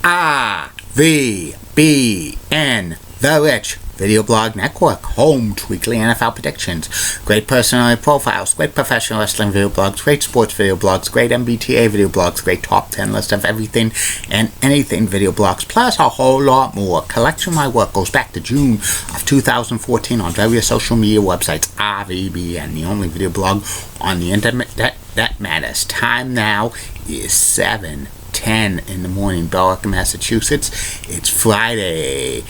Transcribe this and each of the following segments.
RVBN, The Rich Video Blog Network, home to weekly NFL predictions, great personality profiles, great professional wrestling video blogs, great sports video blogs, great MBTA video blogs, great top 10 list of everything and anything video blogs, plus a whole lot more. Collection of my work goes back to June of 2014 on various social media websites. RVBN, the only video blog on the internet that matters. Time now is 7:10 in the morning, Berwick, Massachusetts. It's Friday,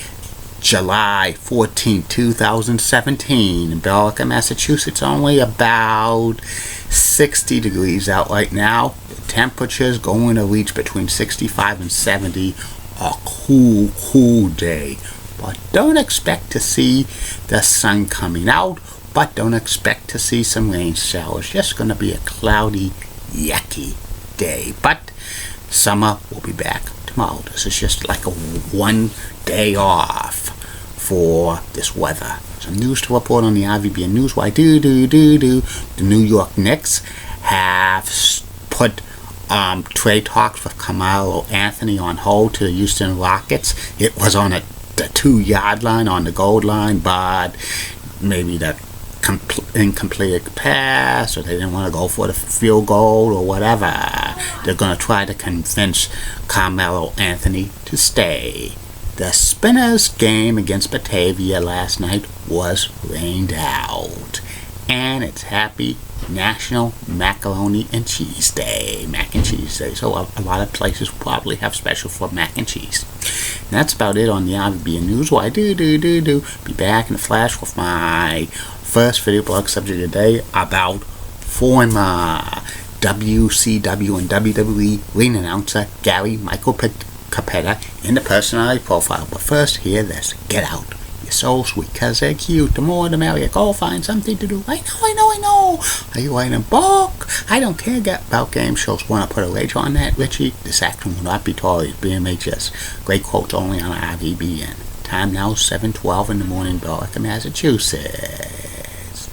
July 14, 2017. In Berwick, Massachusetts, only about 60 degrees out right now. The temperature's going to reach between 65 and 70. A cool day. But don't expect to see the sun coming out. But don't expect to see some rain showers. Just going to be a cloudy, yucky day. But summer will be back tomorrow. This is just like a one day off for this weather. Some news to report on the RVBN News. Why the New York Knicks have put trade talks with Carmelo Anthony on hold to the Houston Rockets. It was on the 2-yard line, on the goal line, but maybe the incomplete pass, or they didn't want to go for the field goal or whatever. They're going to try to convince Carmelo Anthony to stay. The Spinners game against Batavia last night was rained out, and it's Happy National Macaroni and Cheese Day. Mac and Cheese Day. So a lot of places probably have special for mac and cheese. And that's about it on the RVBN News. Why be back in a flash with my first video blog subject today about former WCW and WWE ring announcer Gary Michael Cappetta in the personality profile. But first, hear this. Get out. You're so sweet because they're cute. The more the merrier. Go find something to do. I know. Are you writing a book? I don't care about game shows. Want to put a wager on that, Richie? This action will not be tolerated. BMHS. Great quotes only on RVBN. Time now 7:12 in the morning, Berwick, Massachusetts.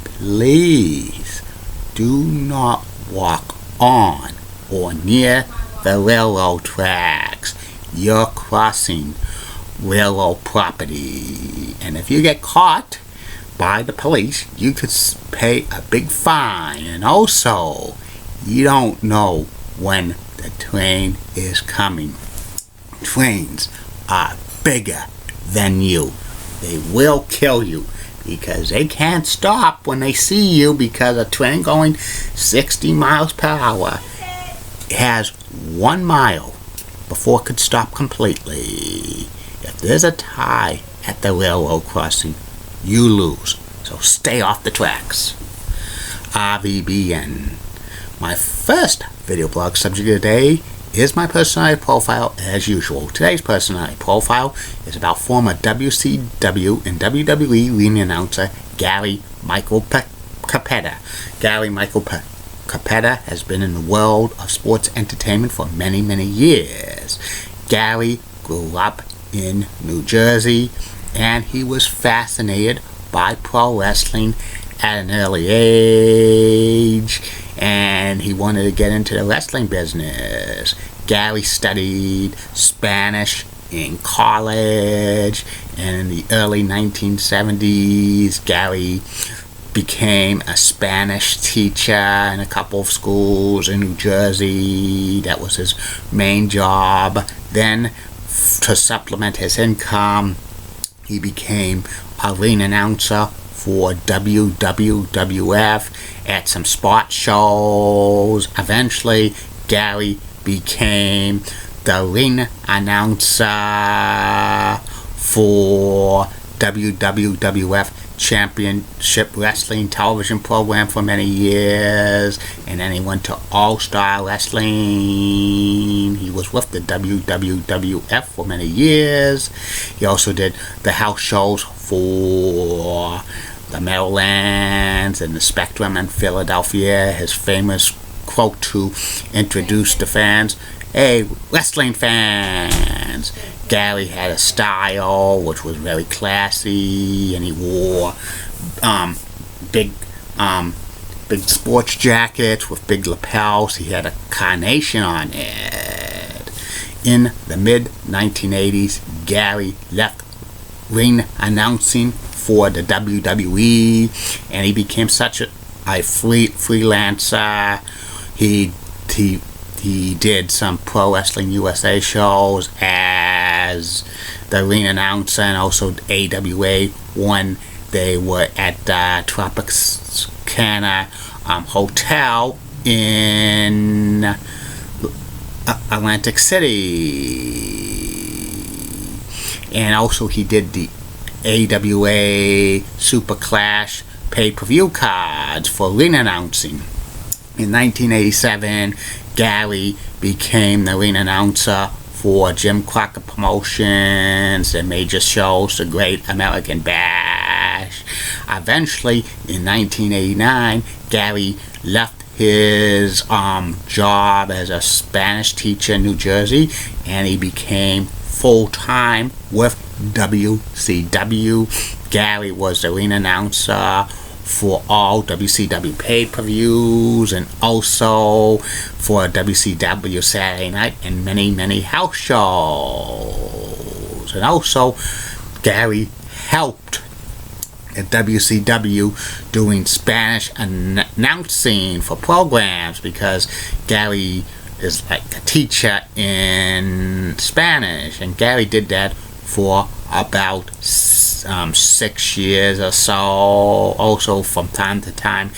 Please do not walk on or near the railroad tracks. You're crossing railroad property, and if you get caught by the police, you could pay a big fine. And also, you don't know when the train is coming. Trains are bigger than you. They will kill you because they can't stop when they see you, because a train going 60 miles per hour has 1 mile before it could stop completely. If there's a tie at the railroad crossing, you lose. So stay off the tracks. RVBN. My first video blog subject today is my personality profile as usual. Today's personality profile is about former WCW and WWE ring announcer Gary Michael Cappetta. Gary Michael Cappetta has been in the world of sports entertainment for many years. Gary grew up in New Jersey, and he was fascinated by pro wrestling at an early age, and he wanted to get into the wrestling business. Gary studied Spanish in college, and in the early 1970s, Gary became a Spanish teacher in a couple of schools in New Jersey. That was his main job. Then, to supplement his income, he became a ring announcer for WWF at some sport shows. Eventually, Gary became the ring announcer for WWF Championship Wrestling television program for many years, and then he went to All-Star Wrestling. He was with the WWF for many years. He also did the house shows for the Meadowlands and the Spectrum in Philadelphia. His famous quote to introduce the fans: "Hey, wrestling fans." Gary had a style which was very classy, and he wore big sports jackets with big lapels. He had a carnation on it. In the mid-1980s, Gary left ring announcing for the WWE, and he became such a freelancer. He did some Pro Wrestling USA shows as the ring announcer, and also AWA when they were at the Tropicana Hotel in Atlantic City. And also he did the AWA Super Clash pay-per-view cards for ring announcing. In 1987, Gary became the ring announcer for Jim Crockett Promotions, the major shows, the Great American Bash. Eventually, in 1989, Gary left his job as a Spanish teacher in New Jersey, and he became full-time with WCW. Gary was the ring announcer for all WCW pay-per-views, and also for WCW Saturday Night and many house shows. And also, Gary helped at WCW doing Spanish announcing for programs, because Gary is like a teacher in Spanish, and Gary did that for about 6 years or so. Also, from time to time,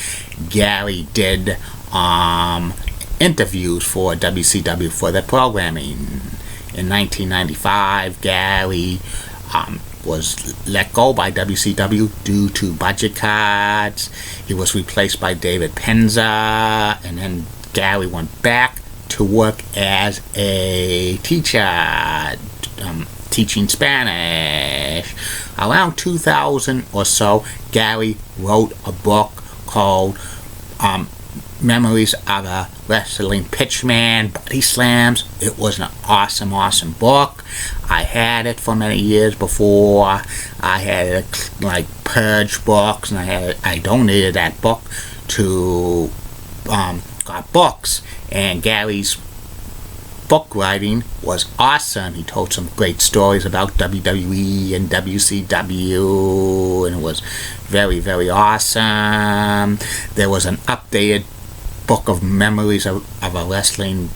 Gary did interviews for WCW for their programming. In 1995, Gary was let go by WCW due to budget cuts. He was replaced by David Penza, and then Gary went back to work as a teacher, teaching Spanish. Around 2000 or so, Gary wrote a book called Memories of a Wrestling Pitchman, Body Slams. It was an awesome book. I had it for many years before. I had it like Purge books, and I donated that book to Got Books, and Gary's book writing was awesome. He told some great stories about WWE and WCW, and it was very awesome. There was an updated book of Memories of a Wrestling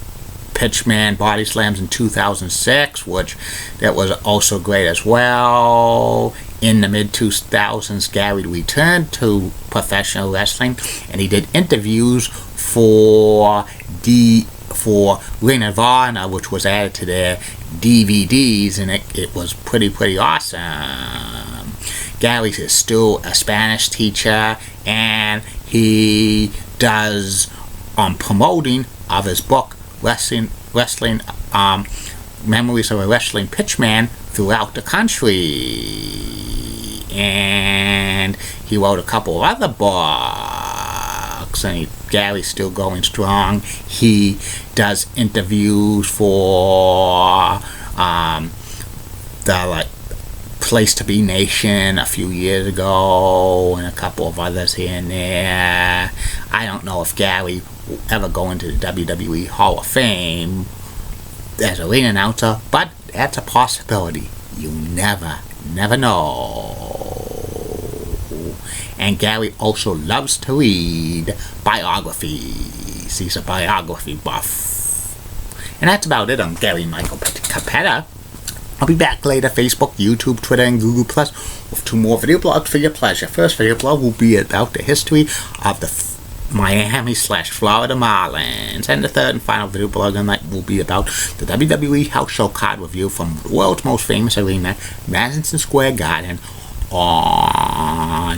Pitchman, Body Slams in 2006, which that was also great as well. In the mid-2000s, Gary returned to professional wrestling, and he did interviews for Ring of Honor, which was added to their DVDs, and it was pretty awesome. Gary is still a Spanish teacher, and he does promoting of his book Wrestling Memories of a Wrestling Pitchman throughout the country. And he wrote a couple of other books, and Gary's still going strong. He does interviews for the Place to Be Nation a few years ago, and a couple of others here and there. I don't know if Gary will ever go into the WWE Hall of Fame as a ring announcer, but that's a possibility. You never know. And Gary also loves to read biographies. He's a biography buff. And that's about it on Gary Michael Cappetta. I'll be back later, Facebook, YouTube, Twitter, and Google Plus with 2 more video blogs for your pleasure. First video blog will be about the history of the Miami/Florida Marlins, and the third and final video blog on that will be about the WWE House Show card review from the world's most famous arena, Madison Square Garden, on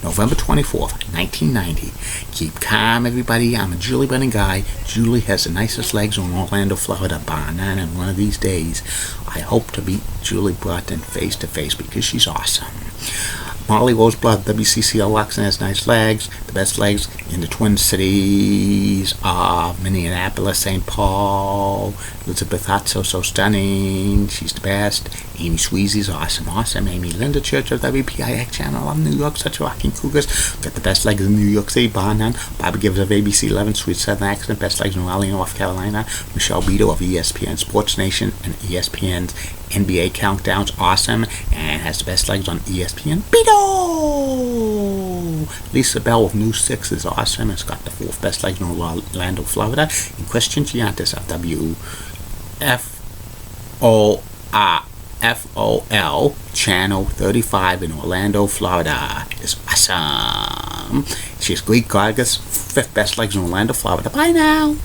November 24th, 1990. Keep calm, everybody. I'm a Julie Brennan guy. Julie has the nicest legs in Orlando, Florida, bar none, and one of these days I hope to meet Julie Broughton face to face, because she's awesome. Molly Roseblood, WCCO Oxen, has nice legs. The best legs in the Twin Cities are Minneapolis, St. Paul. Elizabeth Hott, so stunning. She's the best. Amy Sweezy's awesome. Amy Linda Church of WPIX channel of New York, such rocking cougars. Got the best legs in New York City, bar none. Bobby Gibbs of ABC 11, Sweet Southern Accent, best legs in Raleigh, North Carolina. Michelle Beto of ESPN Sports Nation and ESPN's NBA Countdowns, awesome, and has the best legs on ESPN. Beto! Lisa Bell of News 6 is awesome. It's got the 4th best legs in Orlando, Florida. And Christian Giantis of WFOL Channel 35 in Orlando, Florida is awesome. She has Greek Gargas, 5th best legs in Orlando, Florida. Bye now.